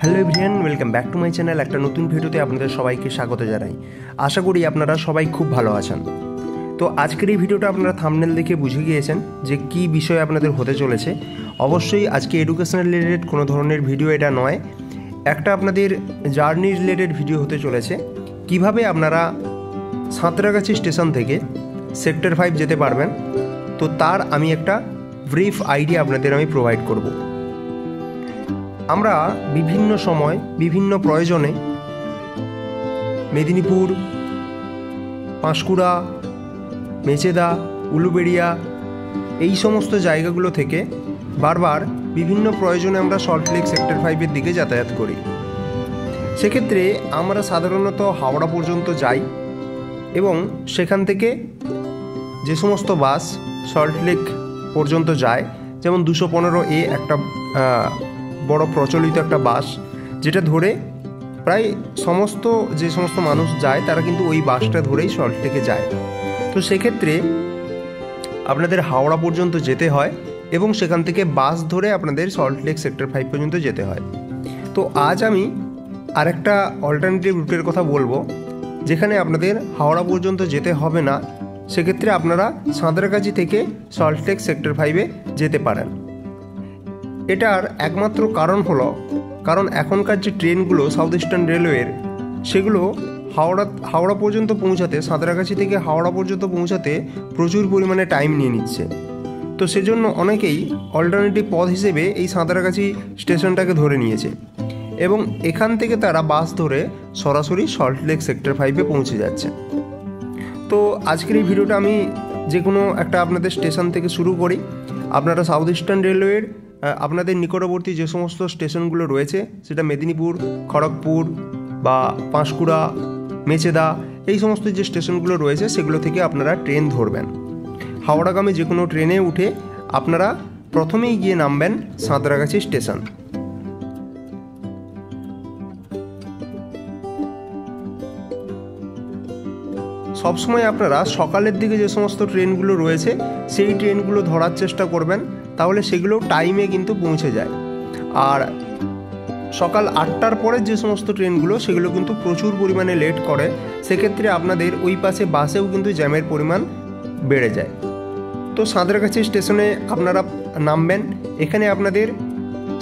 Hello everyone, welcome back to my channel. একটা নতুন ভিডিওতে আপনাদের সবাইকে স্বাগত জানাই। আশা করি আপনারা সবাই খুব ভালো আছেন। তো আজকের এই ভিডিওটা আপনারা থাম্বনেল দেখে বুঝে গিয়েছেন যে কী বিষয় আপনাদের হতে চলেছে। অবশ্যই আজকে এডুকেশনাল রিলেটেড কোনো ধরনের ভিডিও এটা নয়, একটা আপনাদের জার্নি রিলেটেড ভিডিও হতে চলেছে। কিভাবে আপনারা সাঁতরাগাছি স্টেশন থেকে সেক্টর 5 যেতে পারবেন, তো তার আমি একটা ব্রিফ আইডিয়া আপনাদের আমি প্রোভাইড করব। আমরা বিভিন্ন সময় বিভিন্ন প্রয়োজনে মেদিনীপুর, পাঁশকুড়া, মেচেদা, উলুবেড়িয়া এই সমস্ত জায়গাগুলো থেকে বারবার বিভিন্ন প্রয়োজনে আমরা সল্টলেক সেক্টর 5-এর দিকে যাতায়াত করি। সেক্ষেত্রে আমরা সাধারণত হাওড়া পর্যন্ত যাই এবং সেখান থেকে যে সমস্ত বাস সল্টলেক পর্যন্ত যায়, যেমন 215A একটা বড় প্রচলিত একটা বাস, যেটা ধরে প্রায় যে সমস্ত মানুষ যায় তারা কিন্তু ওই বাসটা ধরেই সল্টলেকে যায়। তো সেক্ষেত্রে আপনাদের হাওড়া পর্যন্ত যেতে হয় এবং সেখান থেকে বাস ধরে আপনাদের সল্টলেক সেক্টর 5 পর্যন্ত যেতে হয়। তো আজ আমি আরেকটা অল্টারনেটিভ রুটের কথা বলবো, যেখানে আপনাদের হাওড়া পর্যন্ত যেতে হবে না। সেক্ষেত্রে আপনারা সাঁতরাগাছি থেকে সল্টলেক সেক্টর 5-এ যেতে পারেন। এটার একমাত্র কারণ এখনকার যে ট্রেনগুলো সাউথ ইস্টার্ন রেলওয়ের, সেগুলো হাওড়া পর্যন্ত পৌঁছাতে, সাঁতরাগাছি থেকে হাওড়া পর্যন্ত পৌঁছাতে প্রচুর পরিমাণে টাইম নিয়ে নিচ্ছে। তো সেজন্য অনেকেই অল্টারনেটিভ পথ হিসেবে এই সাঁতরাগাছি স্টেশনটাকে ধরে নিয়েছে এবং এখান থেকে তারা বাস ধরে সরাসরি সল্টলেক সেক্টর 5-এ পৌঁছে যাচ্ছে। তো আজকের এই ভিডিওটা আমি যে কোনো একটা আপনাদের স্টেশন থেকে শুরু করি। আপনারা সাউথ ইস্টার্ন রেলওয়ের আপনাদের নিকটবর্তী যে সমস্ত স্টেশনগুলো রয়েছে, সেটা মেদিনীপুর, খড়গপুর বা পাঁশকুড়া, মেচেদা এই সমস্ত যে স্টেশনগুলো রয়েছে সেগুলো থেকে আপনারা ট্রেন ধরবেন। হাওড়াগামী যে কোনো ট্রেনে উঠে আপনারা প্রথমেই গিয়ে নামবেন সাঁতরাগাছি স্টেশন। সবসময় আপনারা সকালের দিকে যে সমস্ত ট্রেনগুলো রয়েছে সেই ট্রেনগুলো ধরার চেষ্টা করবেন, তাহলে সেগুলো টাইমে কিন্তু পৌঁছে যায়। আর সকাল 8টার পরে যে সমস্ত ট্রেনগুলো সেগুলো কিন্তু প্রচুর পরিমাণে লেট করে। সেক্ষেত্রে আপনাদের ওই পাশে বাসেও কিন্তু জ্যামের পরিমাণ বেড়ে যায়। তো সাঁতরাগাছি স্টেশনে আপনারা নামবেন। এখানে আপনাদের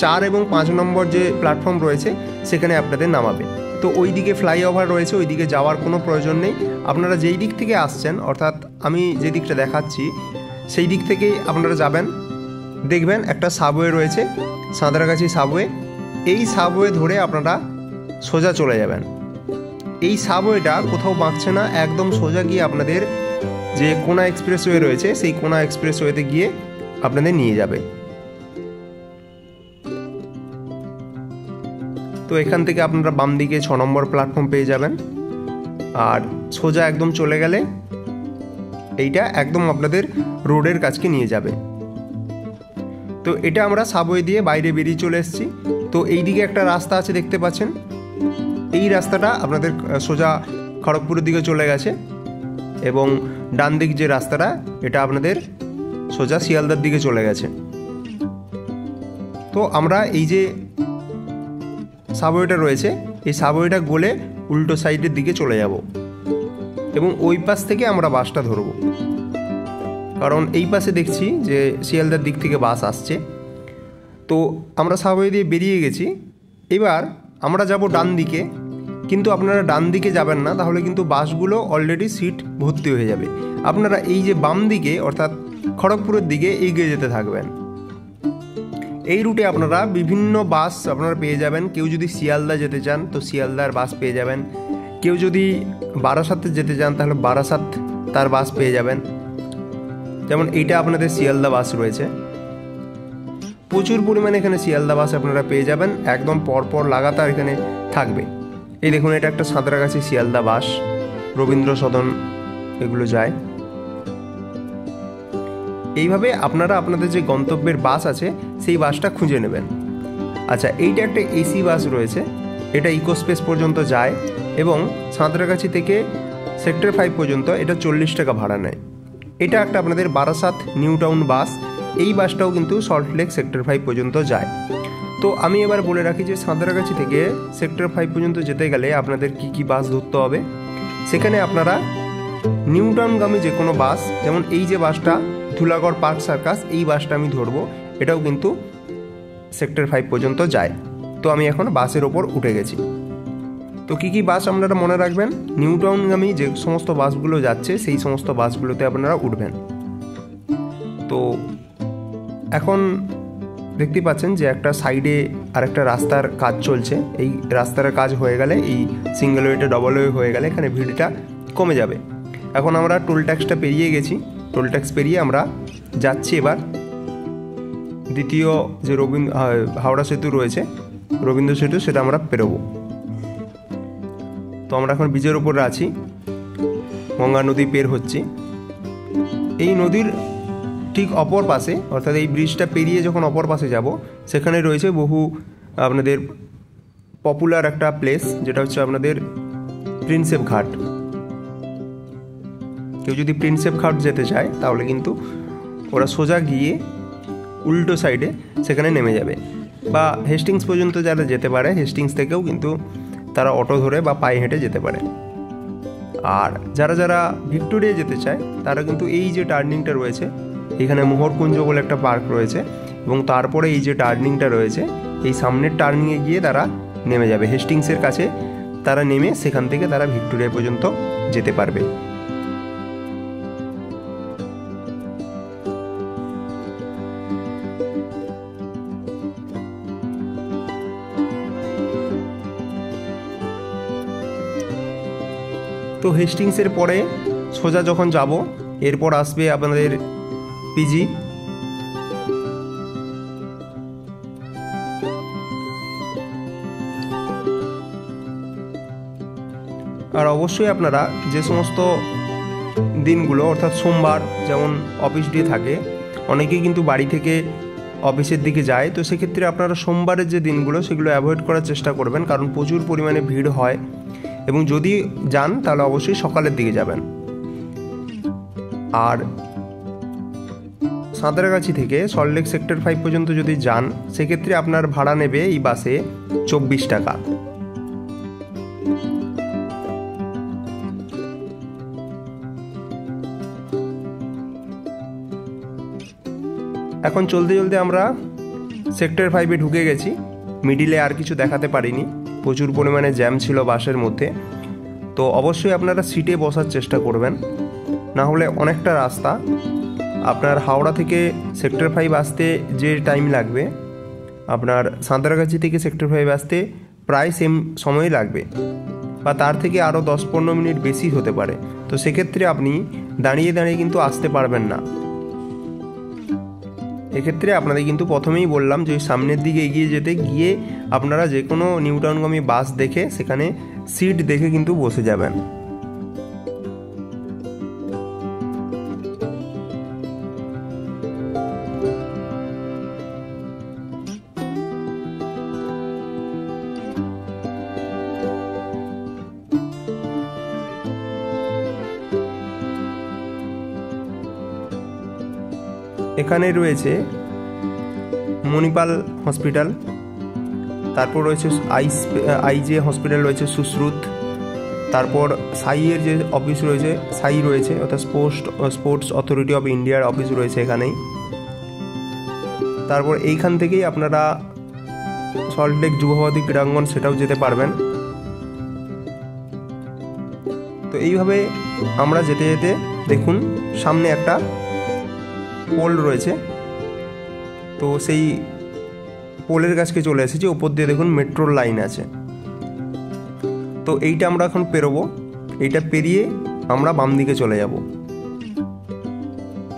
4 এবং 5 নম্বর যে প্ল্যাটফর্ম রয়েছে সেখানে আপনাদের নামাবে। তো ওই দিকে ফ্লাইওভার রয়েছে, ওই দিকে যাওয়ার কোনো প্রয়োজন নেই। আপনারা যেই দিক থেকে আসছেন, অর্থাৎ আমি যে দিকটা দেখাচ্ছি সেই দিক থেকেই আপনারা যাবেন। দেখবেন একটা সাবওয়ে রয়েছে, সাঁতরাগাছি সাবওয়ে। এই সাবওয়ে ধরে আপনারা সোজা চলে যাবেন। এই সাবওয়েটা কোথাও বাঁকছে না, একদম সোজা গিয়ে আপনাদের যে কোনা এক্সপ্রেসওয়ে রয়েছে সেই কোনা এক্সপ্রেসওয়েতে গিয়ে আপনাদের নিয়ে যাবে। তো এখান থেকে আপনারা বাম দিকে 6 নম্বর প্ল্যাটফর্ম পেয়ে যাবেন। আর সোজা একদম চলে গেলে এইটা একদম আপনাদের রোডের কাছকে নিয়ে যাবে। তো এটা আমরা সাবওয়ে দিয়ে বাইরে বেরিয়ে চলে এসেছি। তো এই দিকে একটা রাস্তা আছে দেখতে পাচ্ছেন, এই রাস্তাটা আপনাদের সোজা খড়গপুরের দিকে চলে গেছে এবং ডান দিক যে রাস্তাটা এটা আপনাদের সোজা শিয়ালদার দিকে চলে গেছে। তো আমরা এই যে সাবওয়েটা রয়েছে এই সাবওয়েটা গলে উল্টো সাইডের দিকে চলে যাব এবং ওই পাশ থেকে আমরা বাসটা ধরব, কারণ এই পাশে দেখছি যে শিয়ালদার দিক থেকে বাস আসছে। তো আমরা সাবওয়ে দিয়ে বেরিয়ে গেছি। এবার আমরা যাব ডান দিকে, কিন্তু আপনারা ডান দিকে যাবেন না, তাহলে কিন্তু বাসগুলো অলরেডি সিট ভর্তি হয়ে যাবে। আপনারা এই যে বাম দিকে অর্থাৎ খড়গপুরের দিকে এগিয়ে যেতে থাকবেন। এই রুটে আপনারা বিভিন্ন বাস আপনারা পেয়ে যাবেন। কেউ যদি শিয়ালদা যেতে চান তো শিয়ালদার বাস পেয়ে যাবেন, কেউ যদি বারাসাতে যেতে চান তাহলে বারাসাত তার বাস পেয়ে যাবেন। যেমন এইটা আপনাদের শিয়ালদা বাস রয়েছে, প্রচুর পরিমাণে এখানে শিয়ালদা বাস আপনারা পেয়ে যাবেন, একদম পরপর লাগাতার এখানে থাকবে। এই দেখুন, এটা একটা সাঁতরাগাছি শিয়ালদা বাস, রবীন্দ্র সদন এগুলো যায়। এইভাবে আপনারা আপনাদের যে গন্তব্যের বাস আছে সেই বাসটা খুঁজে নেবেন। আচ্ছা, এইটা একটা এসি বাস রয়েছে, এটা ইকোস্পেস পর্যন্ত যায় এবং সাঁতরাগাছি থেকে সেক্টর 5 পর্যন্ত এটা 40 টাকা ভাড়া নেয়। এটা একটা আপনাদের বারাসাত নিউ টাউন বাস, এই বাসটাও কিন্তু সল্টলেক সেক্টর 5 পর্যন্ত যায়। তো আমি এবার বলে রাখি যে সাঁতরাগাছি থেকে সেক্টর 5 পর্যন্ত যেতে গেলে আপনাদের কি কি বাস ধরতে হবে। সেখানে আপনারা নিউ টাউনগামী যে কোনো বাস, যেমন এই যে বাসটা ধুলাগড় পার্ক সার্কাস, এই বাসটা আমি ধরবো, এটাও কিন্তু সেক্টর 5 পর্যন্ত যায়। তো আমি এখন বাসের ওপর উঠে গেছি। তো কি কি বাস আপনারা মনে রাখবেন, নিউ টাউনগামী যে সমস্ত বাসগুলো যাচ্ছে সেই সমস্ত বাসগুলোতে আপনারা উঠবেন। তো এখন দেখতে পাচ্ছেন যে একটা সাইডে আরেকটা রাস্তার কাজ চলছে। এই রাস্তার কাজ হয়ে গেলে, এই সিঙ্গেল ওয়েটা ডবল ওয়ে হয়ে গেলে এখানে ভিড়টা কমে যাবে। এখন আমরা টোল ট্যাক্সটা পেরিয়ে গেছি। টোল ট্যাক্স পেরিয়ে আমরা যাচ্ছি এবার দ্বিতীয় যে হাওড়া সেতু রয়েছে, রবীন্দ্র সেতু, সেটা আমরা পেরোবো। তো আমরা এখন ব্রিজের উপরে আছি, গঙ্গা নদী পের হচ্ছি। এই নদীর ঠিক অপর পাশে, অর্থাৎ এই ব্রিজটা পেরিয়ে যখন অপর পাশে যাব, সেখানে রয়েছে বহু আপনাদের পপুলার একটা প্লেস, যেটা হচ্ছে আপনাদের প্রিন্সেপ ঘাট। কেউ যদি প্রিন্সেপ ঘাট যেতে চায় তাহলে কিন্তু ওরা সোজা গিয়ে উল্টো সাইডে সেখানে নেমে যাবে, বা হেস্টিংস পর্যন্ত যারা যেতে পারে, হেস্টিংস থেকেও কিন্তু তারা অটো ধরে বা পায়ে হেঁটে যেতে পারে। আর যারা যারা ভিক্টোরিয়া যেতে চায় তারা কিন্তু এই যে টার্নিংটা রয়েছে, এখানে মোহরকুঞ্জ বলে একটা পার্ক রয়েছে, এবং তারপরে এই যে টার্নিংটা রয়েছে, এই সামনের টার্নিংয়ে গিয়ে তারা নেমে যাবে হেস্টিংসের কাছে। তারা নেমে সেখান থেকে তারা ভিক্টোরিয়া পর্যন্ত যেতে পারবে। তো হেস্টিংসের পরে সোজা যখন যাব, এরপর আসবে আপনাদের পিজি। আর অবশ্যই আপনারা যে সমস্ত দিনগুলো, অর্থাৎ সোমবার যেমন অফিস ডে থাকে, অনেকেই কিন্তু বাড়ি থেকে অফিসের দিকে যায়, তো সেক্ষেত্রে আপনারা সোমবারের যে দিনগুলো সেগুলো অ্যাভয়েড করার চেষ্টা করবেন, কারণ প্রচুর পরিমাণে ভিড় হয়, এবং যদি যান তাহলে অবশ্যই সকালের দিকে যাবেন। আর সাঁতরাগাছি থেকে সল্টলেক সেক্টর 5 পর্যন্ত যদি যান, সেক্ষেত্রে আপনার ভাড়া নেবে এই বাসে 24 টাকা। এখন চলতে চলতে আমরা সেক্টর 5-এ ঢুকে গেছি। মিডিলে আর কিছু দেখাতে পারিনি, প্রচুর পরিমাণে জ্যাম ছিল বাসের মধ্যে। তো অবশ্যই আপনারা সিটে বসার চেষ্টা করবেন, না হলে অনেকটা রাস্তা, আপনার হাওড়া থেকে সেক্টর 5 আসতে যে টাইম লাগবে, আপনার সাঁতরাগাছি থেকে সেক্টর 5 আসতে প্রায় সেম সময় লাগবে, বা তার থেকে আরও 10-15 মিনিট বেশি হতে পারে। তো সেক্ষেত্রে আপনি দাঁড়িয়ে দাঁড়িয়ে কিন্তু আসতে পারবেন না। এক্ষেত্রে আপনাদের কিন্তু প্রথমেই বললাম যে সামনের দিকে এগিয়ে যেতে গিয়ে আপনারা যে কোনো নিউ টাউনগামী বাস দেখে সেখানে সিট দেখে কিন্তু বসে যাবেন। এখানে রয়েছে মণিপাল হসপিটাল, তারপর রয়েছে আইজে হসপিটাল রয়েছে সুশ্রুত, তারপর সাইয়ের যে অফিস রয়েছে, সাই রয়েছে, অর্থাৎ স্পোর্টস অথরিটি অফ ইন্ডিয়ার অফিস রয়েছে এখানেই। তারপর এইখান থেকেই আপনারা সল্টলেক যুবভারতী ক্রীড়াঙ্গন, সেটাও যেতে পারবেন। তো এইভাবে আমরা যেতে যেতে দেখুন সামনে একটা পোল রয়েছে, তো সেই পোলের কাছকে চলে এসেছি। ওপর দিয়ে দেখুন মেট্রোর লাইন আছে। তো এইটা আমরা এখন পেরোবো, এইটা পেরিয়ে আমরা বাম দিকে চলে যাব।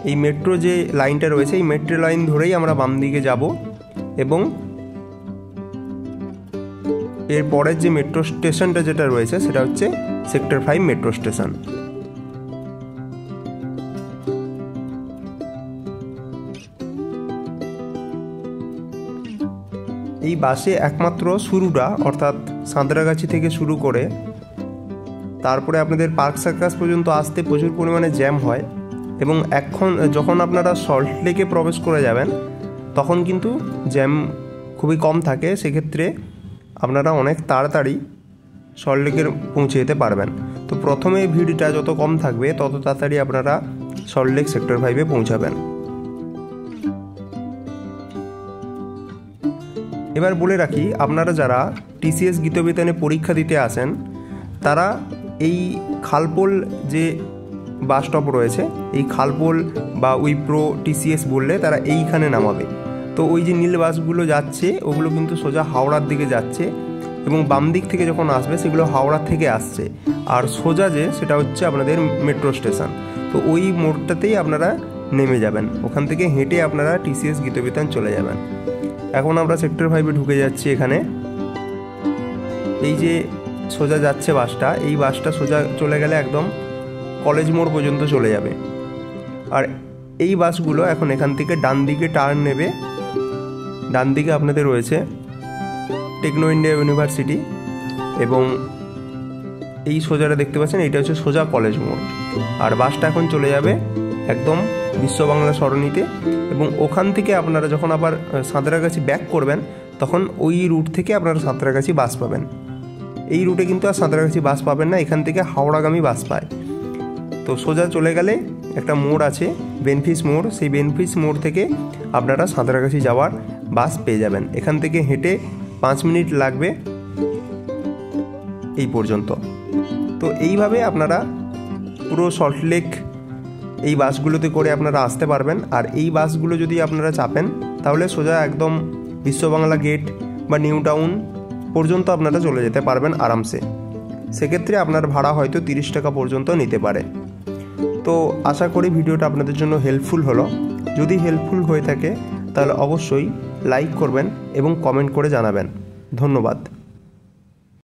এই মেট্রো যে লাইনটা রয়েছে, এই মেট্রো লাইন ধরেই আমরা বাম দিকে যাব, এবং এর পরের যে মেট্রো স্টেশনটা যেটা রয়েছে সেটা হচ্ছে সেক্টর 5 মেট্রো স্টেশন। এই বাসে একমাত্র শুরুটা, অর্থাৎ সাঁতরাগাছি থেকে শুরু করে তারপরে আপনাদের পার্ক সার্কাস পর্যন্ত আসতে প্রচুর পরিমাণে জ্যাম হয়, এবং এখন যখন আপনারা সল্টলেকে প্রবেশ করে যাবেন তখন কিন্তু জ্যাম খুব খুবই কম থাকে, সেক্ষেত্রে আপনারা অনেক তাড়াতাড়ি সল্টলেকে পৌঁছে যেতে পারবেন। তো প্রথমে ভিড়টা যত কম থাকবে তত তাড়াতাড়ি আপনারা সল্টলেক সেক্টর 5-এ পৌঁছাবেন। এবার বলে রাখি, আপনারা যারা টিসিএস গীতবিতানে পরীক্ষা দিতে আসেন তারা এই খালপোল যে বাস স্টপ রয়েছে, এই খালপোল বা উইপ্রো টিসিএস বললে তারা এইখানে নামাবে। তো ওই যে নীল বাসগুলো যাচ্ছে ওগুলো কিন্তু সোজা হাওড়ার দিকে যাচ্ছে, এবং বাম দিক থেকে যখন আসবে সেগুলো হাওড়া থেকে আসছে, আর সোজা যে সেটা হচ্ছে আপনাদের মেট্রো স্টেশন। তো ওই মোড়টাতেই আপনারা নেমে যাবেন, ওখান থেকে হেঁটে আপনারা টিসিএস গীতবিতান চলে যাবেন। এখন আমরা সেক্টর 5-এ ঢুকে যাচ্ছি। এখানে এই যে সোজা যাচ্ছে বাসটা, এই বাসটা সোজা চলে গেলে একদম কলেজ মোড় পর্যন্ত চলে যাবে। আর এই বাসগুলো এখন এখান থেকে ডান দিকে টার্ন নেবে। ডান দিকে আপনাদের রয়েছে টেকনো ইন্ডিয়া ইউনিভার্সিটি, এবং এই সোজাটা দেখতে পাচ্ছেন এইটা হচ্ছে সোজা কলেজ মোড়। আর বাসটা এখন চলে যাবে একদম বিশ্ব বাংলা সরণিতে, এবং ওখান থেকে আপনারা যখন আবার সাঁতরাগাছি ব্যাক করবেন তখন ওই রুট থেকে আপনারা সাঁতরাগাছি বাস পাবেন। এই রুটে কিন্তু আর সাঁতরাগাছি বাস পাবেন না, এখান থেকে হাওড়াগামী বাস পায়। তো সোজা চলে গেলে একটা মোড় আছে বেনফিস মোড়, সেই বেনফিস মোড় থেকে আপনারা সাঁতরাগাছি যাওয়ার বাস পেয়ে যাবেন। এখান থেকে হেঁটে 5 মিনিট লাগবে এই পর্যন্ত। তো এইভাবে আপনারা পুরো সল্টলেক এই বাসগুলোতে করে আপনারা আসতে পারবেন। আর এই বাসগুলো যদি আপনারা চাপেন তাহলে সোজা একদম বিশ্ববাংলা গেট বা নিউ টাউন পর্যন্ত আপনারা চলে যেতে পারবেন আরামসে। সেক্ষেত্রে আপনার ভাড়া হয়তো 30 টাকা পর্যন্ত নিতে পারে। তো আশা করি ভিডিওটা আপনাদের জন্য হেল্পফুল হলো। যদি হেল্পফুল হয়ে থাকে তাহলে অবশ্যই লাইক করবেন এবং কমেন্ট করে জানাবেন। ধন্যবাদ।